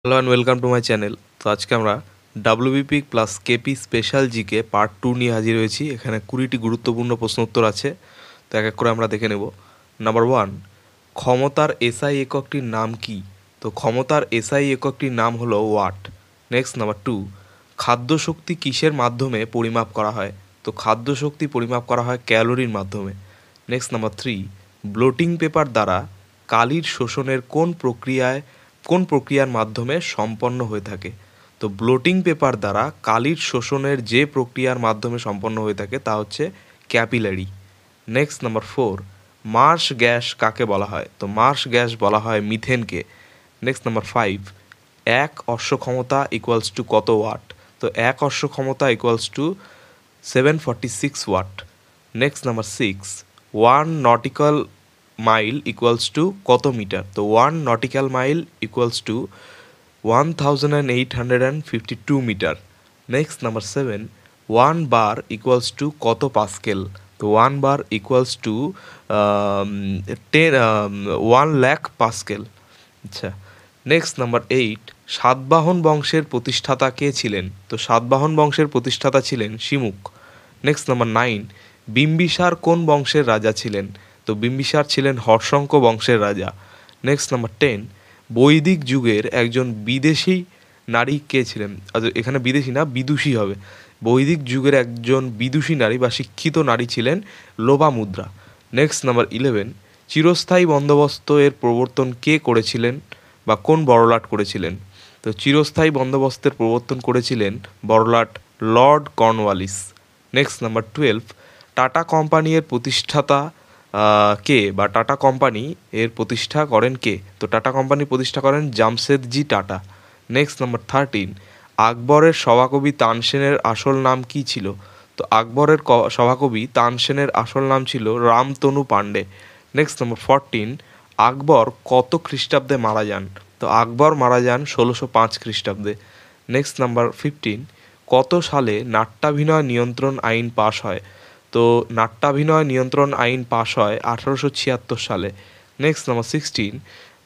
Hello and welcome to my channel. তো আজকে আমরা WBP plus KP special GK part 2 নিয়ে হাজির হয়েছি। এখানে 20টি গুরুত্বপূর্ণ প্রশ্ন উত্তর আছে, তো এক এক করে আমরা দেখে নেব। নাম্বার 1, ক্ষমতার এসআই এককটির নাম কি? তো ক্ষমতার এসআই এককটির নাম হলো ওয়াট। নেক্সট নাম্বার 2, খাদ্য শক্তি কিসের মাধ্যমে পরিমাপ করা হয়? তো খাদ্য শক্তি পরিমাপ করা হয় ক্যালোরির মাধ্যমে। নেক্সট নাম্বার 3, ব্লোটিং পেপার দ্বারা কালির শোষণের কোন প্রক্রিয়ার মাধ্যমে সম্পন্ন হয়ে থাকে? তো ব্লোটিং পেপার দ্বারা কালির শোষণের যে প্রক্রিয়ার মাধ্যমে সম্পন্ন হয়ে থাকে তা হচ্ছে capillary. Next number 4, Marsh gas কাকে বলা হয়? তো মার্শ গ্যাস বলা হয় মিথেনকে। নেক্সট নাম্বার 5, এক অশ্ব ক্ষমতা ইকুয়ালস টু কত ওয়াট? তো এক অশ্ব ক্ষমতা equals to 746 watt. Next number 6, one nautical mile equals to কত মিটার? তো one nautical mile equals to 1852 metre. Next number 7, one bar equals to কত পাস্কেল? তো one bar equals to 1 lakh pascal. আচ্ছা, নেক্সট নাম্বার 8, সাতবাহন বংশের প্রতিষ্ঠাতা কে ছিলেন? তো সাতবাহন বংশের প্রতিষ্ঠাতা ছিলেন শিমুক। নেক্সট নাম্বার 9, বিম্বিসার কোন বংশের রাজা ছিলেন? তো বিম্বিসার ছিলেন হর্ষঙ্ক বংশের রাজা। নেক্সট নাম্বার 10, বৈদিক যুগের একজন বিদেশি নারী কে ছিলেন? এখানে বিদেশি না, বিদুষী হবে। বৈদিক যুগের একজন বিদুষী নারী বা শিক্ষিত নারী ছিলেন লোপামুদ্রা। নেক্সট নাম্বার 11, চিরস্থায়ী বন্দোবস্ত এর প্রবর্তন কে করেছিলেন বা কোন বড়লাট করেছিলেন? তো চিরস্থায়ী বন্দোবস্তের প্রবর্তন করেছিলেন বড়লাট Lord Cornwallis. Next number 12, Tata company এর প্রতিষ্ঠাতা কে বা টাটা কোম্পানি এর প্রতিষ্ঠা করেন কে? তো টাটা কোম্পানি প্রতিষ্ঠা করেন জামশেদজি টাটা। নেক্সট নাম্বার 13, আকবরের সভাকবি তানসেনের আসল নাম কি ছিল? তো আকবরের সভাকবি তানসেনের আসল নাম ছিল রামতনু পাণ্ডে। নেক্সট নাম্বার 14, আকবর কত খ্রিস্টাব্দে মারা যান? তো আকবর মারা যান 1605 খ্রিস্টাব্দে। নেক্সট নাম্বার 15, কত সালে নাট্যাভিনয় নিয়ন্ত্রণ আইন পাশ হয়? তো নাট্যাভিনয় নিয়ন্ত্রণ আইন পাশ হয় 1876 সালে। নেক্সট নাম্বার 16,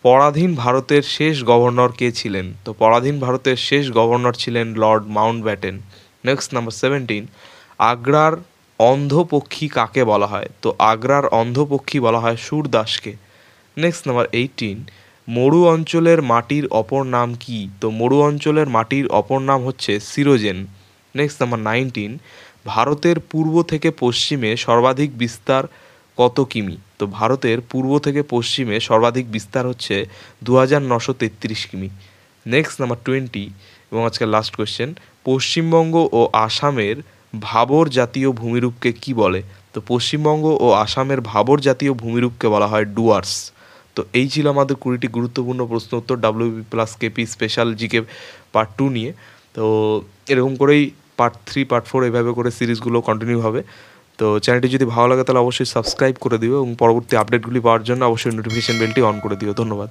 পরাধীন ভারতের শেষ গভর্নর কে ছিলেন? তো পরাধীন ভারতের শেষ গভর্নর ছিলেন লর্ড মাউন্টব্যাটেন। নেক্সট নাম্বার 17, আগ্রার অন্ধপক্ষী কাকে বলা হয়? তো আগ্রার অন্ধপক্ষী বলা হয় সূরদাসকে। নেক্সট নাম্বার 18, মরু অঞ্চলের মাটির অপর নাম কি? তো মরু অঞ্চলের মাটির অপর নাম হচ্ছে সিরোজেন। নেক্সট নাম্বার 19, ভারতের পূর্ব থেকে পশ্চিমে সর্বাধিক বিস্তার কত কিমি? তো ভারতের পূর্ব থেকে পশ্চিমে সর্বাধিক বিস্তার হচ্ছে 2933 কিমি। নেক্সট নাম্বার 20, এবং আজকের লাস্ট কোয়েশ্চেন, পশ্চিমবঙ্গ ও আসামের ভাবর জাতীয় ভূমিরূপকে কি বলে? তো পশ্চিমবঙ্গ ও আসামের ভাবর জাতীয় ভূমিরূপকে বলা হয় ডুয়ার্স। তো এই ছিল আমাদের 20টি গুরুত্বপূর্ণ প্রশ্ন উত্তর WB plus KP special GK part 2 নিয়ে। তো এরকম করেই পার্ট 3 পার্ট 4 এভাবে করে সিরিজগুলো কন্টিনিউ হবে। তো চ্যানেলটি যদি ভালো লাগে তাহলে অবশ্যই সাবস্ক্রাইব করে দিও এবং পরবর্তী আপডেটগুলি পাওয়ার জন্য অবশ্যই নোটিফিকেশন বেলটি অন করে দিও। ধন্যবাদ।